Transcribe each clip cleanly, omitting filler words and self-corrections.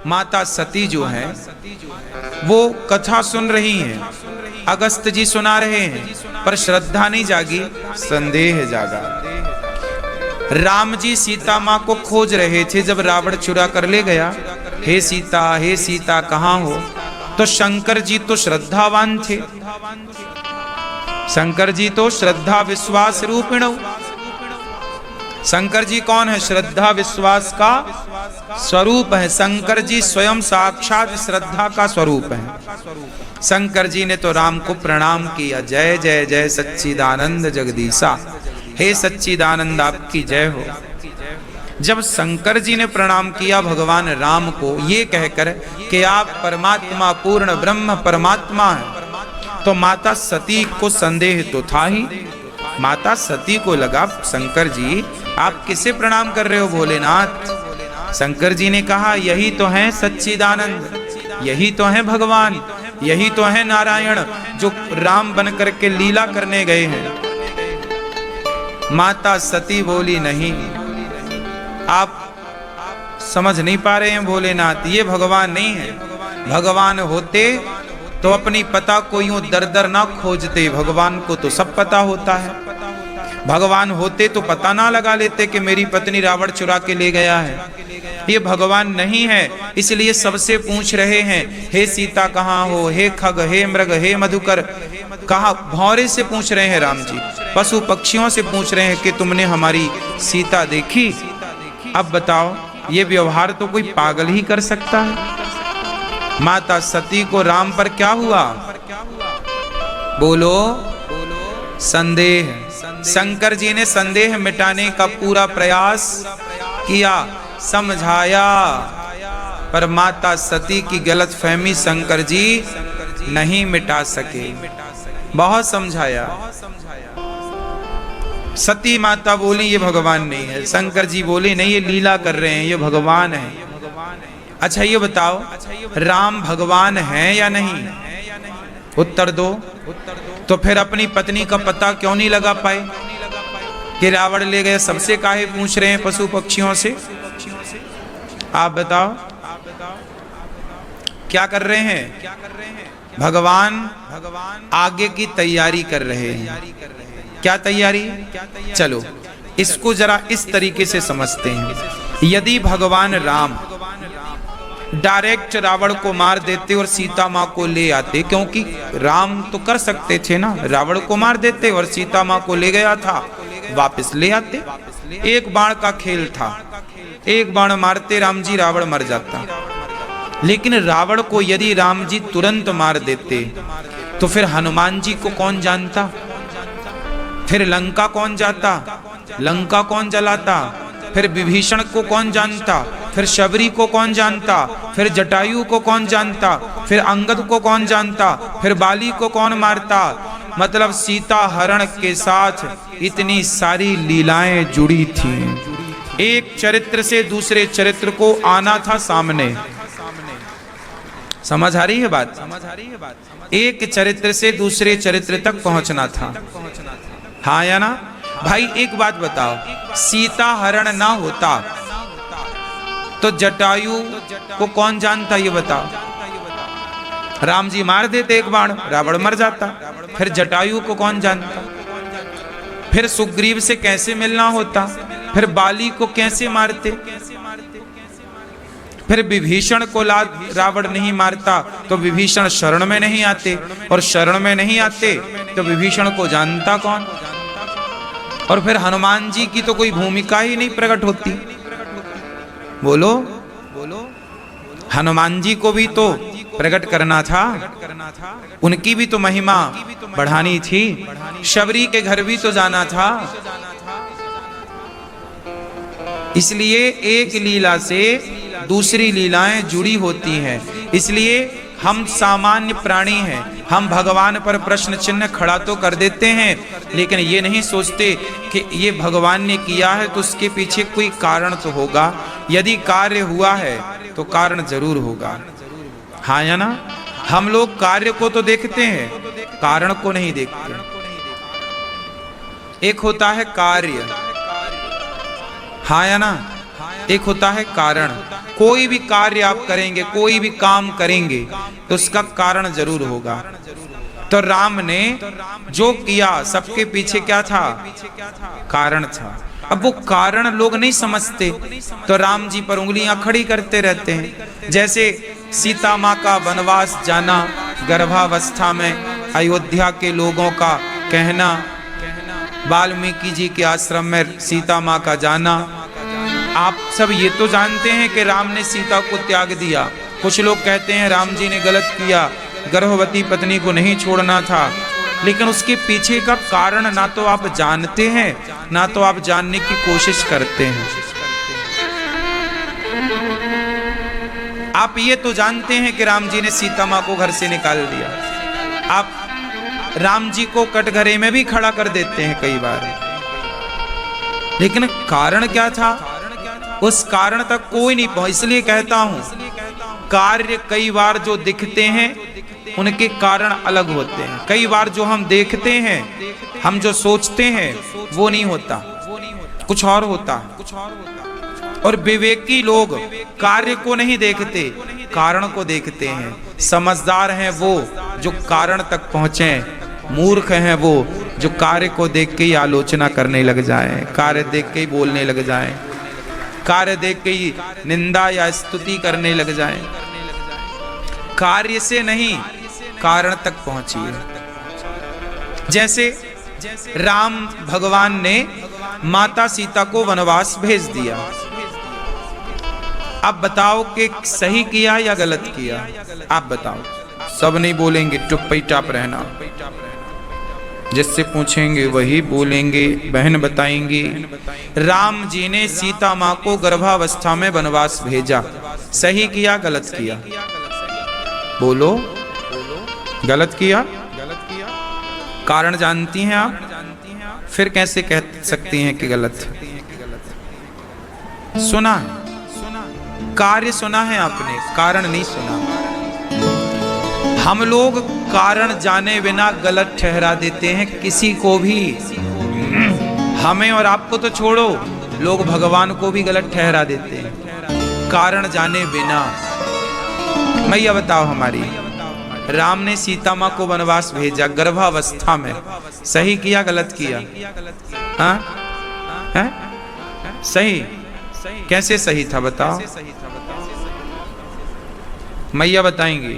माता सती जो है वो कथा सुन रही हैं, अगस्त जी सुना रहे हैं, पर श्रद्धा नहीं जागी, संदेह जागा। राम जी सीता माँ को खोज रहे थे जब रावण चुरा कर ले गया। हे सीता कहाँ हो? तो शंकर जी तो श्रद्धावान थे, शंकर जी तो श्रद्धा विश्वास रूपिण। शंकर जी कौन है? श्रद्धा विश्वास का स्वरूप है। शंकर जी स्वयं साक्षात श्रद्धा का स्वरूप है। शंकर जी ने तो राम को प्रणाम किया, जय जय जय सच्चिदानंद जगदीशा, हे सच्चिदानंद आपकी जय हो। जब शंकर जी ने प्रणाम किया भगवान राम को ये कहकर कि आप परमात्मा पूर्ण ब्रह्म परमात्मा हैं, तो माता सती को संदेह तो था ही। माता सती को लगा शंकर जी आप किसे प्रणाम कर रहे हो भोलेनाथ? शंकर जी ने कहा यही तो है सच्चिदानंद, यही तो है भगवान, यही तो है नारायण जो राम बन करके लीला करने गए हैं। माता सती बोली नहीं, आप समझ नहीं पा रहे हैं भोलेनाथ, ये भगवान नहीं है। भगवान होते तो अपनी पता को यूं दर दर ना खोजते, भगवान को तो सब पता होता है। भगवान होते तो पता ना लगा लेते कि मेरी पत्नी रावण चुरा के ले गया है। ये भगवान नहीं है, इसलिए सबसे पूछ रहे हैं हे सीता कहाँ हो? हे खग, हे मृग, हे मधुकर, कहा? भौरे से पूछ रहे हैं राम जी, पशु पक्षियों से पूछ रहे हैं कि तुमने हमारी सीता देखी? अब बताओ, ये व्यवहार तो कोई पागल ही कर सकता है। माता सती को राम पर क्या हुआ? बोलो, संदेह। शंकर जी ने संदेह मिटाने का पूरा प्रयास किया, समझाया, पर माता सती की गलतफहमी शंकर जी नहीं मिटा सके। बहुत समझाया, सती माता बोली ये भगवान नहीं है। शंकर जी बोले नहीं, ये लीला कर रहे हैं, ये भगवान है। अच्छा ये बताओ, राम भगवान है या नहीं? उत्तर दो। तो फिर अपनी पत्नी का पता क्यों नहीं लगा पाए कि रावण ले गए? सबसे काहे पूछ रहे हैं पशु पक्षियों से? आप बताओ क्या कर रहे हैं? भगवान आगे की तैयारी कर रहे हैं। क्या तैयारी? चलो इसको जरा इस तरीके से समझते हैं। यदि भगवान राम डायरेक्ट रावण को मार देते और सीता माँ को ले आते, क्योंकि राम तो कर सकते थे ना, रावण को मार देते और सीता माँ को ले गया था, वापस ले आते। एक बाण का खेल था, एक बाण मारते राम जी, रावण मर जाता। लेकिन रावण को यदि राम जी तुरंत मार देते तो फिर हनुमान जी को कौन जानता? फिर लंका कौन जाता? लंका कौन जलाता? फिर विभीषण को कौन जानता? फिर शबरी को कौन जानता? फिर जटायु को कौन जानता? फिर अंगद को कौन जानता? फिर बाली को कौन मारता? मतलब सीता हरण के साथ इतनी सारी लीलाएं जुड़ी थी। एक चरित्र से दूसरे चरित्र को आना था सामने। समझ आ रही है बात? एक चरित्र से दूसरे चरित्र तक पहुंचना था, हाँ या ना? भाई एक बात बताओ, सीता हरण ना होता तो जटायु को कौन जानता? ये बताओ। राम जी मार देते एक बाण, रावण मर जाता। फिर जटायु को कौन जानता? फिर सुग्रीव से कैसे मिलना होता? फिर बाली को कैसे मारते? फिर विभीषण को रावण नहीं मारता तो विभीषण शरण में नहीं आते, और शरण में नहीं आते तो विभीषण को जानता कौन? और फिर हनुमान जी की तो कोई भूमिका ही नहीं प्रकट होती। बोलो, हनुमान जी को भी तो प्रकट करना था, उनकी भी तो महिमा बढ़ानी थी, शबरी के घर भी तो जाना था। इसलिए एक लीला से दूसरी लीलाएं जुड़ी होती हैं। इसलिए हम सामान्य प्राणी हैं, हम भगवान पर प्रश्न चिन्ह खड़ा तो कर देते हैं, लेकिन ये नहीं सोचते कि ये भगवान ने किया है तो उसके पीछे कोई कारण तो होगा। यदि कार्य हुआ है तो कारण जरूर होगा, हाँ या ना? हम लोग कार्य को तो देखते हैं, कारण को नहीं देखते। एक होता है कार्य, हाँ या ना? एक होता है कारण। कोई भी कार्य आप करेंगे, कोई भी काम करेंगे तो उसका कारण जरूर होगा। तो राम ने जो किया सबके पीछे क्या था? कारण था। अब वो कारण लोग नहीं समझते तो राम जी पर उंगलियां खड़ी करते रहते हैं। जैसे सीता माँ का वनवास जाना गर्भावस्था में, अयोध्या के लोगों का कहना, वाल्मीकि जी के आश्रम में सीता माँ का जाना। आप सब ये तो जानते हैं कि राम ने सीता को त्याग दिया। कुछ लोग कहते हैं राम जी ने गलत किया, गर्भवती पत्नी को नहीं छोड़ना था, लेकिन उसके पीछे का कारण ना तो आप जानते हैं ना तो आप जानने की कोशिश करते हैं। आप ये तो जानते हैं कि राम जी ने सीता माँ को घर से निकाल दिया। आप राम जी को कटघरे में भी खड़ा कर देते हैं कई बार, लेकिन कारण क्या था उस कारण तक कोई नहीं पहुंच। इसलिए कहता हूं कार्य कई बार जो दिखते हैं उनके कारण अलग होते हैं। कई बार जो हम देखते हैं, हम जो सोचते हैं वो नहीं होता, कुछ और होता। और विवेकी लोग कार्य को नहीं देखते, कारण को देखते हैं। समझदार हैं वो जो कारण तक पहुंचे, मूर्ख हैं वो जो कार्य को देख के ही आलोचना करने लग जाएं, कार्य देख के ही बोलने लग जाएं, कार्य देख के ही निंदा या स्तुति करने लग जाएं। कार्य से नहीं कारण तक पहुंचिए। जैसे राम भगवान ने माता सीता को वनवास भेज दिया। अब बताओ कि सही किया या गलत किया? आप बताओ। सब नहीं बोलेंगे, चुप रहना। जिससे पूछेंगे वही बोलेंगे, बहन बताएंगी। राम जी ने सीता माँ को गर्भावस्था में वनवास भेजा, सही किया गलत किया? बोलो। गलत किया। कारण जानती हैं आप, फिर कैसे कह सकती हैं कि गलत? सुना है, कार्य सुना है आपने, कारण नहीं सुना। हम लोग कारण जाने बिना गलत ठहरा देते हैं किसी को भी। हमें और आपको तो छोड़ो, लोग भगवान को भी गलत ठहरा देते हैं कारण जाने बिना। मैया बताओ हमारी, राम ने सीता माँ को वनवास भेजा गर्भावस्था में, सही किया गलत किया? हाँ? है? सही? कैसे सही था बताओ? मैया बताएंगी।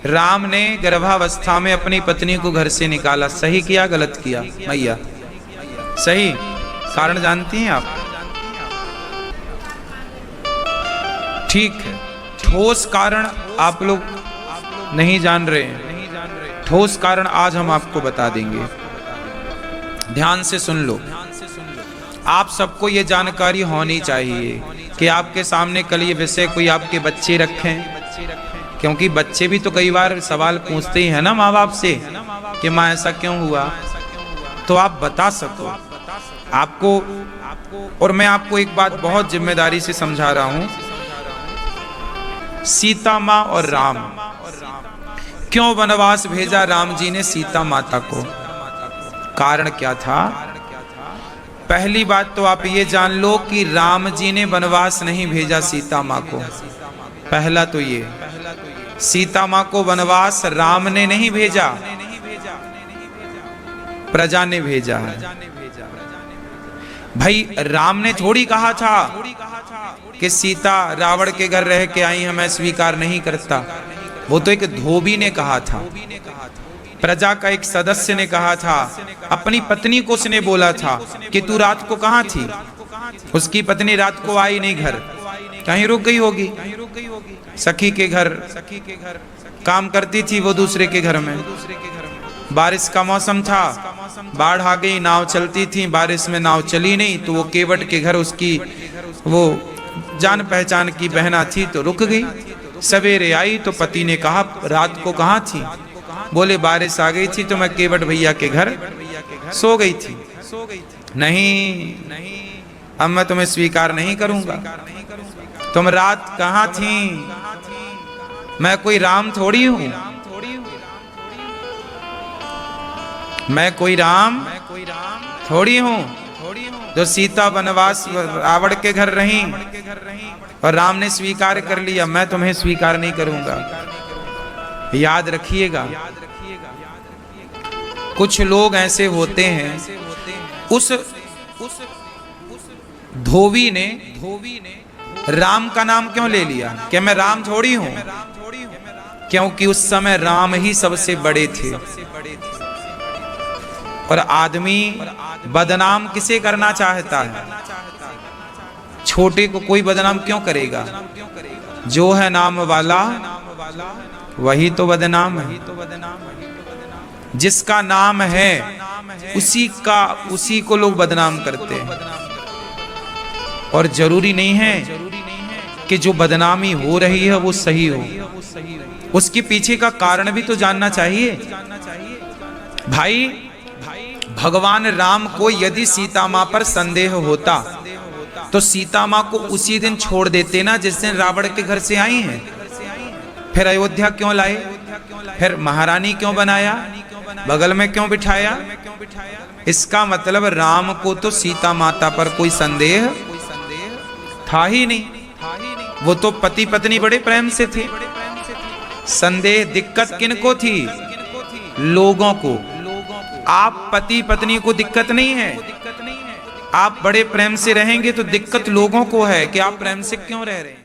राम ने गर्भावस्था में अपनी पत्नी को घर से निकाला, सही किया गलत किया? मैया सही। कारण जानती हैं आप? ठीक है, ठोस कारण आप लोग नहीं जान रहे हैं। ठोस कारण आज हम आपको बता देंगे, ध्यान से सुन लो। आप सबको ये जानकारी होनी चाहिए कि आपके सामने कल ये विषय कोई आपके बच्चे रखें, क्योंकि बच्चे भी तो कई बार सवाल पूछते ही है ना माँ बाप से कि माँ ऐसा क्यों हुआ, तो आप बता सको आपको। और मैं आपको एक बात बहुत जिम्मेदारी से समझा रहा हूं, सीता माँ और राम, क्यों वनवास भेजा राम जी ने सीता माता को? कारण क्या था? पहली बात तो आप ये जान लो कि राम जी ने वनवास नहीं भेजा सीता माँ को। पहला तो ये, सीता माँ को वनवास राम ने नहीं भेजा, प्रजा ने भेजा है। भाई राम ने थोड़ी कहा था कि सीता रावण के घर रह के आई है, मैं स्वीकार नहीं करता। वो तो एक धोबी ने कहा था, प्रजा का एक सदस्य ने कहा था। अपनी पत्नी को उसने बोला था कि तू रात को कहाँ थी? उसकी पत्नी रात को आई नहीं घर, कहीं रुक गई होगी, सखी के घर काम करती थी वो दूसरे के घर में। बारिश का मौसम था, बाढ़ आ गई, नाव चलती थी, बारिश में नाव चली नहीं तो वो केवट के घर, उसकी वो जान पहचान की बहना थी तो रुक गई। सवेरे आई तो पति ने कहा रात को कहाँ थी? बोले बारिश आ गई थी तो मैं केवट भैया के घर सो गई थी। नहीं, अब मैं तुम्हें स्वीकार नहीं करूंगा। तुम रात कहाँ थी? मैं कोई राम थोड़ी हूं, मैं कोई राम थोड़ी हूं। जो सीता वनवास रावण के घर रही और राम ने स्वीकार कर लिया, मैं तुम्हें स्वीकार नहीं करूंगा। याद रखिएगा, कुछ लोग ऐसे होते हैं, उस धोबी ने राम का नाम क्यों ले लिया कि मैं राम थोड़ी हूं, क्योंकि उस समय राम ही सबसे बड़े थे। और आदमी बदनाम किसे करना चाहता है? छोटे को कोई बदनाम क्यों करेगा? जो है नाम वाला वही तो बदनाम है। जिसका नाम है उसी को लोग बदनाम करते हैं। और जरूरी नहीं है कि जो बदनामी हो रही है वो सही हो, उसके पीछे का कारण भी तो जानना चाहिए। भाई, भगवान राम को यदि सीता मां पर संदेह होता तो सीता मां को उसी दिन छोड़ देते ना जिस दिन रावण के घर से आई हैं। फिर अयोध्या क्यों लाए? फिर महारानी क्यों बनाया? बगल में क्यों बिठाया? इसका मतलब राम को तो सीता माता पर कोई संदेह था ही नहीं। वो तो पति पत्नी बड़े प्रेम से थे। संदेह दिक्कत किनको थी? लोगों को। आप पति पत्नी को दिक्कत नहीं है, आप बड़े प्रेम से रहेंगे तो दिक्कत लोगों को है कि आप प्रेम से क्यों रह रहे हैं।